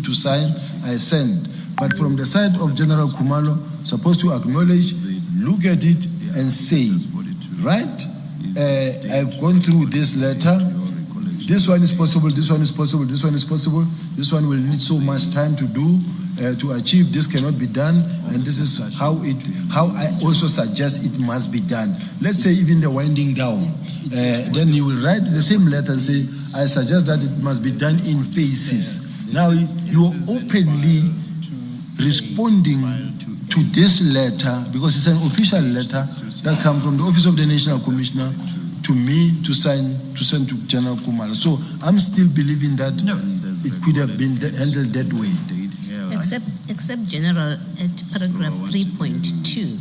to sign, I send. But from the side of General Khumalo, supposed to acknowledge, look at it and say, right, I've gone through this letter. This one is possible, this one is possible, this one is possible. This one will need so much time to do, to achieve. This cannot be done, and this is how I also suggest it must be done. Let's say even the winding down. Then you will write the same letter and say, I suggest that it must be done in phases. Now you are openly responding to this letter, because it's an official letter that comes from the Office of the National Commissioner to me to send to General Khumalo. So I'm still believing that it could have been handled that way. Except General, at paragraph 3.2,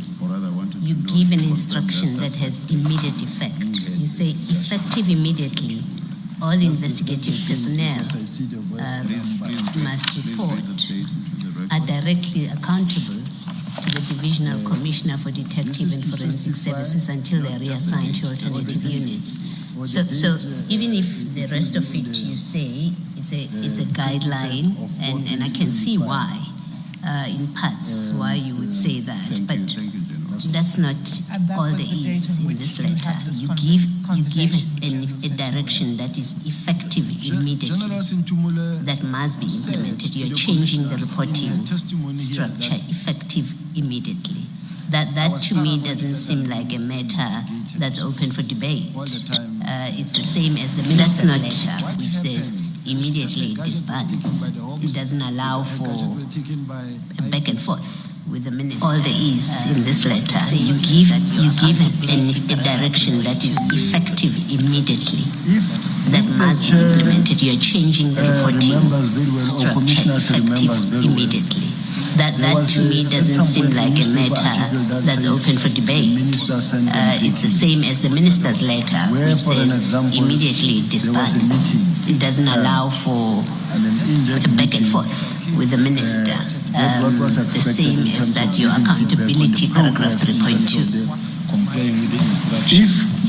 you give an instruction that has immediate effect. You say effective immediately. All investigative personnel must report, are directly accountable to the Divisional Commissioner for Detective and Forensic Services until they are reassigned to alternative units. So even if the rest of it you say it's a guideline, and I can see why, in parts, why you would say that, but that's not all there is in this letter. You give a direction that is effective immediately, that must be implemented. You're changing the reporting structure, effective immediately. That to me doesn't seem like a matter that's open for debate. It's the same as the minister's letter, which says immediately disbands. It doesn't allow for a back and forth with the minister. All there is in this letter, you give a direction that is effective immediately, that must be implemented. You are changing the reporting structure, effective immediately. That to me doesn't seem like a matter that's open for debate. It's the same as the minister's letter, which says immediately disbands. It doesn't allow for a back and forth with the minister. The same as that your accountability paragraph 3.2.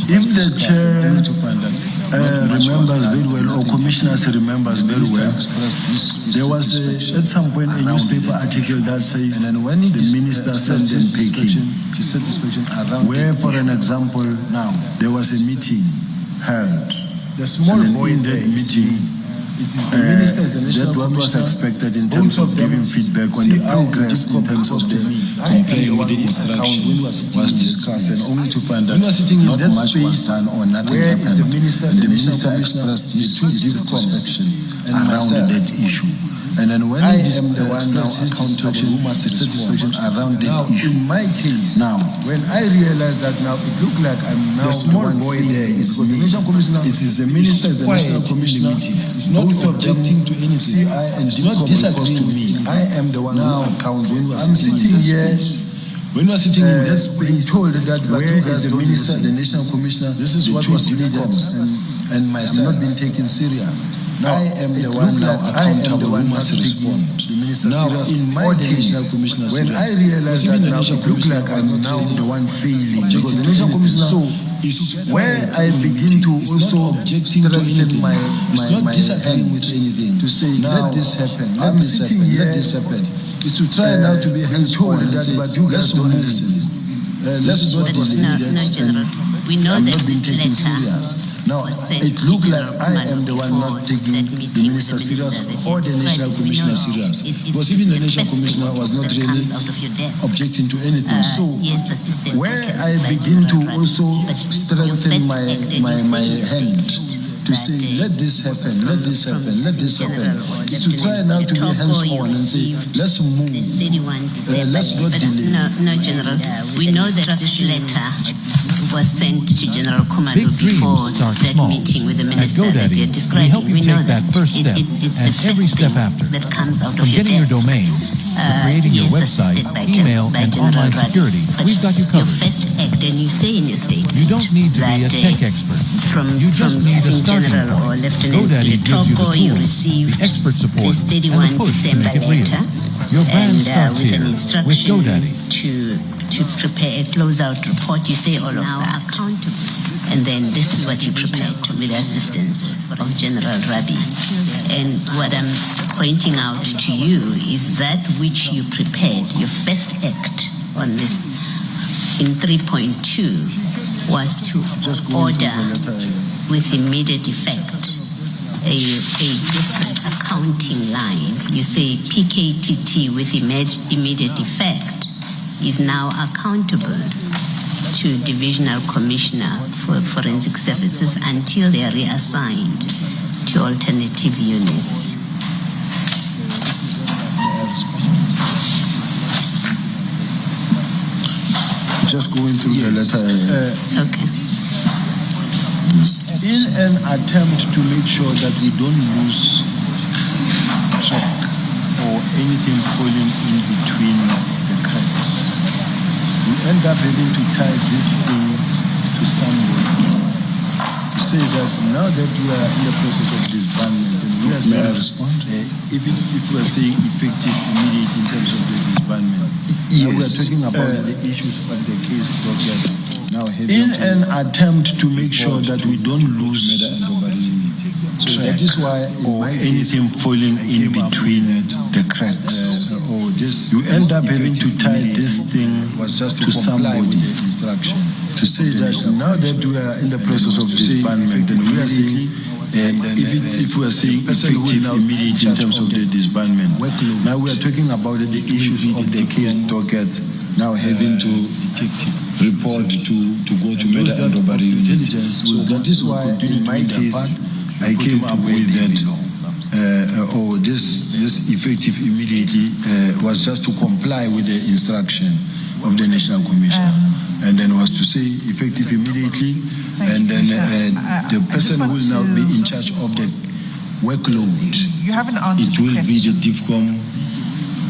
If the chair remembers very well, or commissioners remembers very well, there was at some point a newspaper article that says the minister sent them packing, where, for an example, now there was a meeting held. The small boy in that meeting, that what was expected in terms of giving feedback on the progress in terms of the complying with the instruction was discussed, and only to find that not much was done or nothing happened. The minister expressed his dissatisfaction around that issue. And then when he expressed his dissatisfaction around that issue, in my case, now when I realized that now it looked like I'm now the small boy there is the national commissioner. It is the minister, the national commissioner. It's not objecting to anything. It's not disagreeing to me. I am the one who accounts when we are sitting here. When we are sitting in that space, told that where is the minister, the national commissioner, this is what was needed, and myself not being taken serious. Now, I am the one now accountable who must respond. Now, in my case, when I realized that now it looks like I'm now the one failing, because the national commissioner, so where I begin to also strengthen my hand with anything, to say, let this happen, let this happen, let this happen, is to try now to be told that, but you guys don't listen. Let's not deceive that. We know that this letter now, it looked like I am the one not taking the minister serious or the national commissioner serious. Because even the national commissioner was not really objecting to anything. So, where I begin to also strengthen my hand to say, let this happen, let this happen, let this happen, is to try now to be hands-on and say, let's move, let's not delay. No, General, we know that this letter was sent to General Khumalo before that meeting with the minister that you're describing. We know that. It's the first thing that comes out of your desk. Your domain, to creating your website, email, and online security, we've got you covered. Your first act, and you say in your statement, you don't need to be a tech expert. You just need a starting General or point. Lieutenant GoDaddy gives you the you tools, received the expert support, this and the 31 push to December make it real. letter, Your brand and starts with here an with instruction GoDaddy. to prepare a closeout report. You say all of that. Accountable. And then this is what you prepared with the assistance of General Rabi. And what I'm pointing out to you is that which you prepared, your first act on this in 3.2 was to order with immediate effect a different accounting line. You say PKTT with immediate effect is now accountable to Divisional Commissioner for Forensic Services until they are reassigned to alternative units. Just going through the letter. Okay. In an attempt to make sure that we don't lose track or anything falling in between the cracks, we end up having to tie this thing to somewhere to say that now that we are in the process of disbandment, and we are saying, even if we are saying effective immediate in terms of the disbandment, now we are talking about the issues of the case project. Now in an attempt to make sure that we don't lose so that is why or anything falling in between the cracks. You end up having to tie this thing to somebody to say that now that we are in the process of disbandment, then we are saying even if we are saying effective immediate in terms of the disbandment, now we are talking about the issues of the case docket now having to report to go to murder and robbery intelligence. So that is why in my case I came up with that this effective immediately was just to comply with the instruction of the National Commissioner, and then was to say effective immediately, and then the person who will now be in charge of the workload. You haven't answered it will the be the DIFCOM.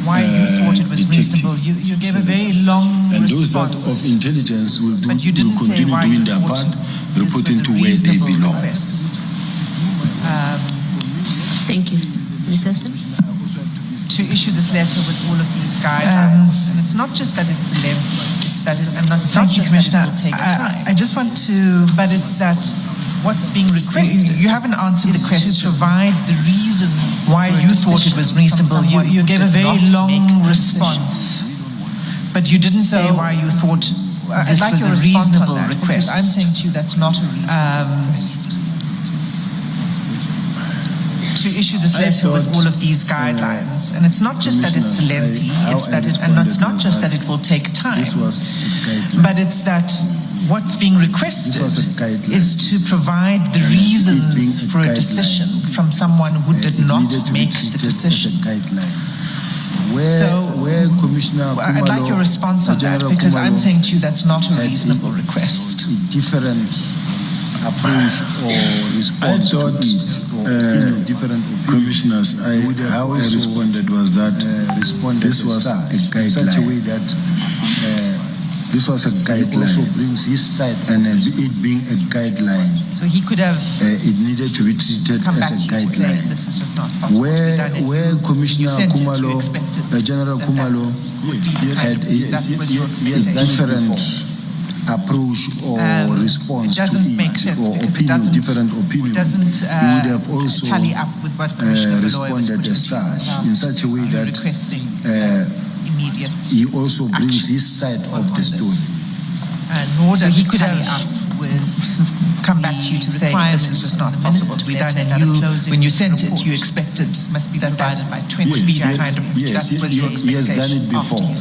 Why you thought it was reasonable? You gave a very long and response. those that of intelligence will But you didn't will continue say why doing you their thought part, this reporting was to a where they reasonable belong. request. Thank you. Ms. Esson? To issue this letter with all of these guidelines, and it's not just that it's lengthy, it's that and it's not just that it will take time. I just want to, but it's that what's being requested. You haven't answered the question. To provide the reasons why you thought it was reasonable. You gave a very long response, but you didn't say why you thought this like was a reasonable request. I'm saying to you that's not a reasonable request. To issue this letter with all of these guidelines, and it's not just that it's lengthy, it's that it, and it's not just that it will take time, but it's that what's being requested is to provide the reasons for a decision from someone who did not make the decision. Where Commissioner Kumalo, I'd like your response on that, because I'm saying to you that's not a reasonable request. Different approach or response to it, or different commissioners. How I responded was that this was a guideline. Such a way that this was a guideline. Also brings his side, and it being a guideline. So he could have. It needed to be treated as a guideline. This is just not possible. Where Commissioner Kumalo, General Kumalo, had a different approach or response doesn't to it, make sense or opinion, different opinion, doesn't you would have also tally up with what responded as such, in such a way that immediate he also brings his side of the story. Nor does he it could tally have up with come back to you to say this is just not possible to be done, and you, when you sent it, you expected must be that provided by 20 kind of yes, that was your he has done it before.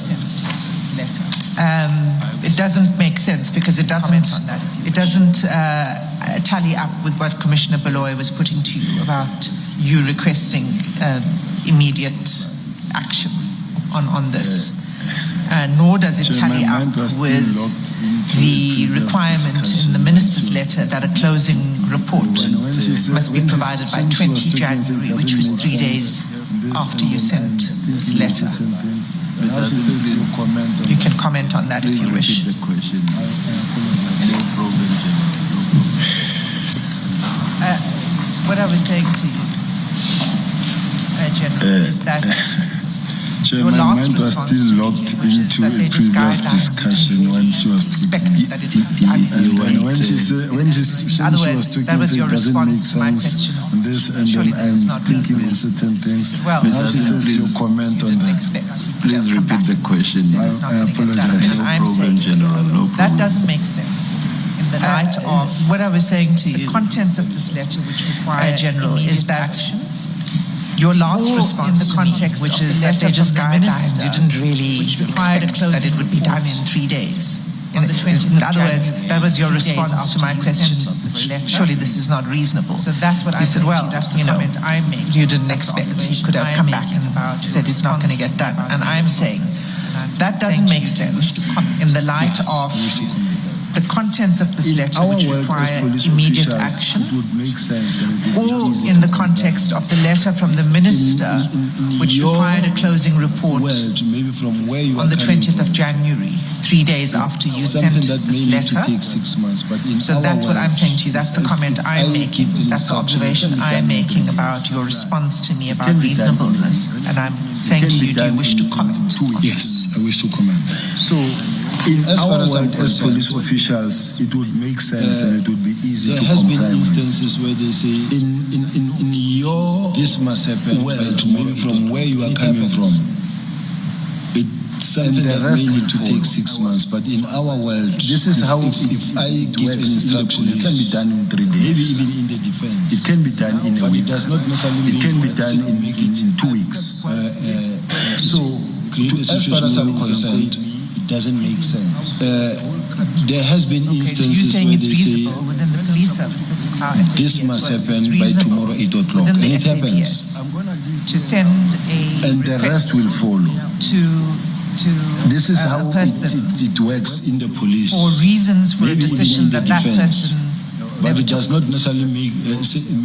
It doesn't make sense because it doesn't tally up with what Commissioner Baloy was putting to you about you requesting immediate action on this. Nor does it tally up with the requirement in the minister's letter that a closing report must be provided by 20 January, which was 3 days after you sent this letter. You can comment on that if you wish. What I was saying to you, General, is that your last mind was response still to me, locked which is into that a they're just previous guidelines. discussion when she was Expect talking. that it's done. When she was talking, that was your it doesn't make response to my sense question. on this, and Surely then this is I'm not thinking reasonable. of certain things. Well, Now she says your comment on didn't that. expect. Please repeat the question. I apologize. And No I'm problem, saying General. No problem. that doesn't make sense in the light of what I was saying to the you, contents of this letter, which require General, is immediate that action. your last Or response in the to me, context which of is the that letter they're just from the guidelines, minister, you didn't really which required a expect that it would be done in closing 3 days. on the 20th In of other words, January, that was your 3 days response to after my you question. sent this letter. Surely this is not reasonable. So that's what You I said, said. well, That's the you know, comment I'm making. you didn't That's the expect. He observation could have I'm come back making and about said your it's not going to response get done. about And these I'm saying And I'm that saying doesn't to make you, you wish to sense comment. in the light of the contents of this In letter, our which world as require police immediate officials, action, it would make sense and it would be or easy in to the context of the letter from the minister, in which your required a closing report world, maybe from where you on are the coming 20th of from. January, 3 days after you Something sent that may this need to letter. take 6 months, but in So our that's what world, I'm saying to you. That's the if- comment if I'm I making. give That's the instruction, it observation can be I'm done in making 3 about days. your response to me about can be done in- reasonableness. And I'm saying It to can be you, do you done wish to in comment? 2 weeks. Yes, I wish to comment. So, in As far our as I'm world as concerned, police officials, it would make sense and it would be easy There to has been comply with. instances where they say In your this must happen by world, tomorrow. maybe from where you are It coming happens. from, it's And something the that rest may will need to follow. take 6 months. But in our world, This is how if I it give an works in the instruction, it can police. be done in 3 Maybe days. even in the defense. It can be done in a But week. it does not necessarily It mean can be that done it will make it in 2 weeks. So, create a as far situation as where I'm we can say concerned, it doesn't make sense. there has been Okay, so you're instances saying where it's they say reasonable within the police service. This is how SAPS this must works. happen It's by reasonable tomorrow 8 o'clock, within and the it happens, SAPS to send a and the rest will request follow. to This is a how person it works in the police. for reasons for Maybe a even decision in the that that defense. person But never it does took. not necessarily make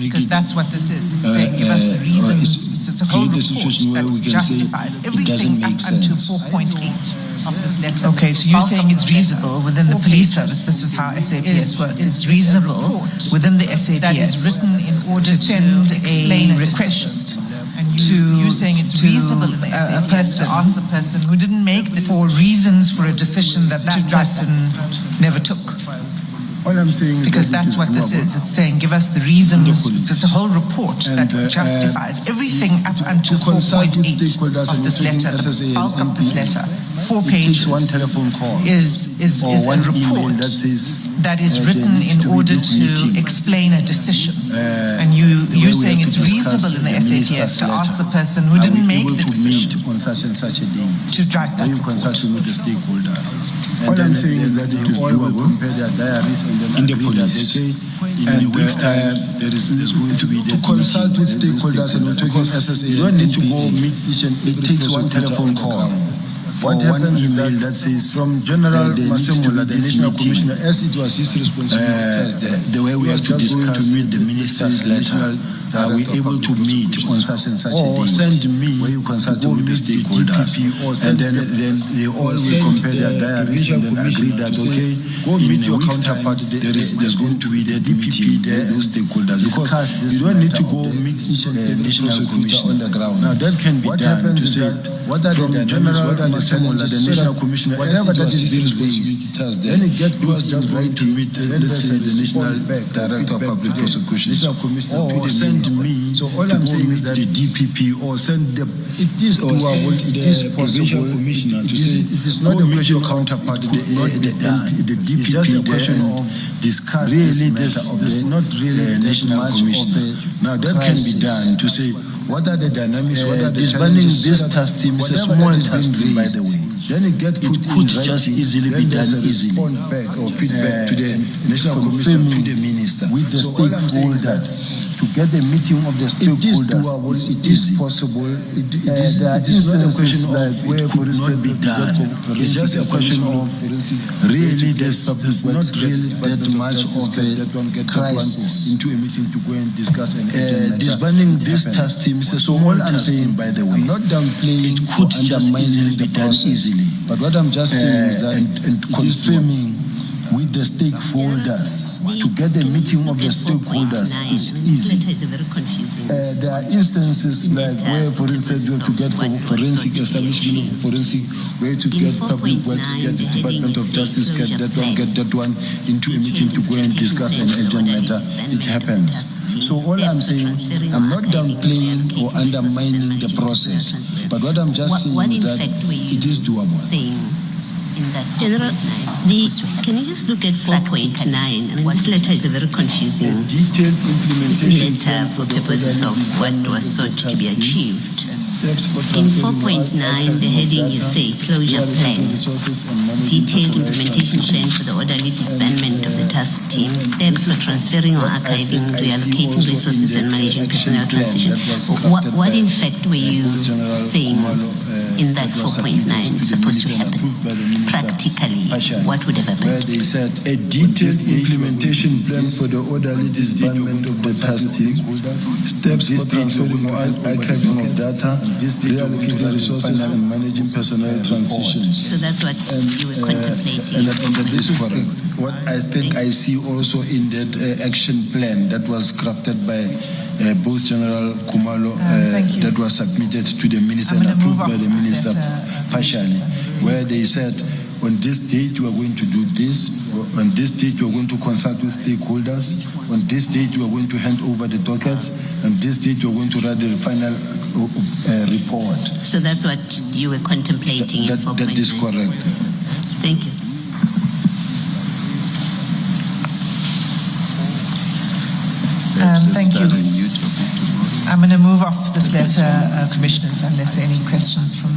Because it. that's what this is. It's saying give us the reasons. It's a whole create a report situation where that we can say justifies it everything doesn't up make until sense. 4.8 of this letter. Okay, so you're saying it's reasonable within the police service. This is how SAPS works. It's reasonable within the SAPS that is written in order to send to explain a a request decision. And to- you're saying it's to reasonable in the a SAPS person to ask the person who didn't make the for decision reasons for a decision that that To drag person never took. All I'm saying is Because that it that's is what this doable. is. It's saying give us the reasons. police. It's a whole report And, that justifies everything up until consult with 4.8 stakeholders of and this including letter. SSA Bulk and of this MP. letter, 4 It pages, takes one telephone call is or a one email report that says that is there written needs in to be order this to meeting. explain a decision. the And way you're we saying have it's to discuss reasonable in the minister's SAPS to ask letter. the person who Are didn't we make able the to decision meet on such and such a day to drag that when you report. consulting with the stakeholders. And All I'm then saying is that it it is is all will doable compare their diaries and then in the agree that, police. okay, in And, a week's time there's going to be to consult with stakeholders and we're talking SSA You don't need to and go NPA. meet each and It every takes prosecutor one telephone on the call. ground. What Or one happens is email that that says from General there needs to Masemola, be the this National meeting. Commissioner, as it was his responsibility, the way we he have was to just going discuss to meet the the minister's minister's letter. letter. Are we able to meet on such and such a Or date? send me where you consult to go with the meet the stakeholders, DPP or and send then they all will send compare their the diaries provincial and then agree commissioner that to say, okay, go in meet a your week's counterpart, time, there's there's going to be the DPP there, those stakeholders. Discuss Because this you don't need to matter go of the meet each and every national prosecutor commissioner on the ground. Now that can be what done happens to is say, that what are from the dynamics, General what are the Masemola, challenges, the so national that commissioner, whatever as it that was is his being responsibility, raised, then it gets he was just going to meet, then let's say, the national back, director of public prosecution, national commissioner to or the send minister. me So all to I'm go saying meet is that the DPP or send the it is or doable, send it the is provincial possible. commissioner to It is- say, it is not go a meet question your of counterpart, it could not be done. the DPP It's just a question there of and discuss really this matter this- of this the not really that national much of commissioner. a Now that crisis. can be done to say what are the dynamics, what are the disbanding challenges, this so that task team is a whatever small that is task being team, by raised, the way. then it gets put It could in just writing, easily then be there's done a easily. response back or feedback to the national confirming commissioner, to the minister. with the So all I'm saying is that stakeholders to get a meeting of the it is stakeholders. doable, It it is is possible. there is There are not a instances question of like where, it for could not instance, be you get done. forensic It's just a question establishment of forensic really get there's public not works, get really that Department much Justice, of get that one, a get that one crisis. into a meeting to go and discuss an agenda. Disbanding It this happens. task team is a So small all I'm task saying, team, by the way. I'm not downplaying It could or just undermining easily the be done process. easily. But what I'm just saying is that and it is confirming with the stakeholders. To get a meeting of the stakeholders is easy. This letter is very confusing. There are instances like where, for instance, you have to get forensic establishment of forensic, where to get public works, get the Department of Justice, get that one into a meeting to go and discuss an urgent matter. It happens. So all I'm saying, I'm not downplaying or undermining the process, but what I'm just saying is that it is doable. General, can you just look at 4.9? I mean, this letter is a very confusing a detailed implementation letter for purposes of what was sought to be achieved. In 4.9, the heading you say closure plan, detailed implementation plan for the orderly disbandment of the task team, steps for transferring or archiving, reallocating resources and managing personnel transition. What in fact were you saying in that 4.9 supposed to happen? Practically, what would have happened? Where they said a detailed implementation plan for the orderly disbandment of the task team, steps for transferring or archiving of data, reallocating resources and managing personnel transitions. So that's what you were contemplating. And this is what I think I see also in that action plan that was crafted by both General Kumalo, that was submitted to the minister and approved by the minister partially, where they said, on this date you are going to do this, on this date you are going to consult with stakeholders, on this date you are going to hand over the dockets, on this date you are going to write the final report. So that's what you were contemplating in 4.9? That is correct. Thank you. Thank you. I'm going to move off this letter, Commissioners, unless there are any questions from...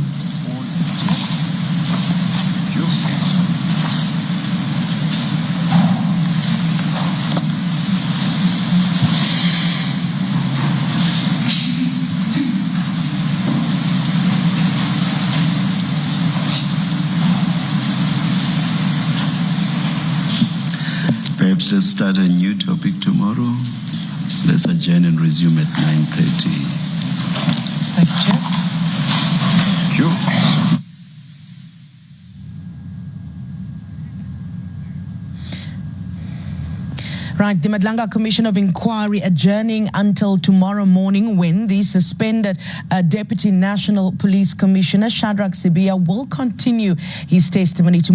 Perhaps let's start a new topic tomorrow. Let's adjourn and resume at 9:30. Thank you, Chair. Thank you. Right, the Madlanga Commission of Inquiry adjourning until tomorrow morning when the suspended Deputy National Police Commissioner Shadrack Sibiya will continue his testimony tomorrow.